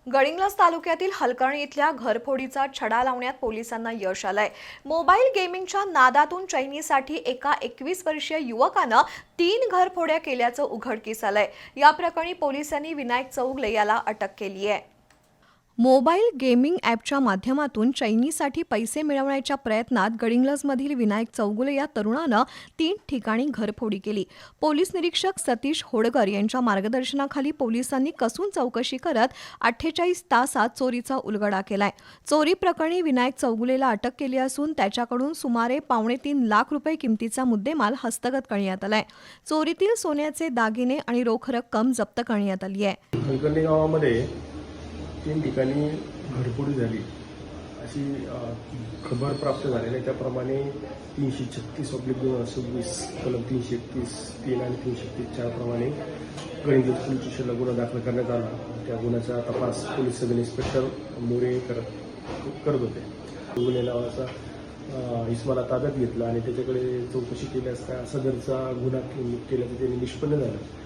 गडिंग्लज तालुक्यातील हलकर्णी इथल्या घरफोडीचा छडा लावण्यात पोलिसांना यश आलंय। मोबाईल गेमिंगच्या नादातून चैनीसाठी एका 21 वर्षीय युवकानं 3 घरफोड्या केल्याचं उघडकीस आलंय। या प्रकरणी पोलिसांनी विनायक चौगले याला अटक केली आहे। मोबाईल गेमिंग ॲपच्या माध्यमातून चैनीसाठी पैसे मिळवण्याच्या प्रयत्नात गडिंग्लजमधील विनायक चौगुले या तरुणानं 3 ठिकाणी घरफोडी केली। पोलीस निरीक्षक सतीश होडकर यांच्या मार्गदर्शनाखाली पोलिसांनी कसून चौकशी करत 48 तासात चोरीचा उलगडा केलाय। चोरी प्रकरणी विनायक चौगुलेला अटक केली असून त्याच्याकडून सुमारे 2.5 लाख रुपये किमतीचा मुद्देमाल हस्तगत करण्यात आलाय। चोरीतील सोन्याचे दागिने आणि रोख रक्कम जप्त करण्यात आली आहे। हलकर्णी गावामध्ये 3 ठिकाणी घरफोडी झाली अशी खबर प्राप्त झालेली आहे। त्याप्रमाणे 336/2026 कलम 331(3) आणि 334 प्रमाणे गडिंग्लज पोलीस स्टेशनला गुन्हा दाखल करण्यात आला। त्या गुन्ह्याचा तपास पोलीस सब इन्स्पेक्टर मोरे करत होते। गुन्हे नावाचा इसमाला ताब्यात घेतला आणि त्याच्याकडे चौकशी केली असता सदरचा गुन्हा केल्याचं त्यांनी निष्पन्न झालं।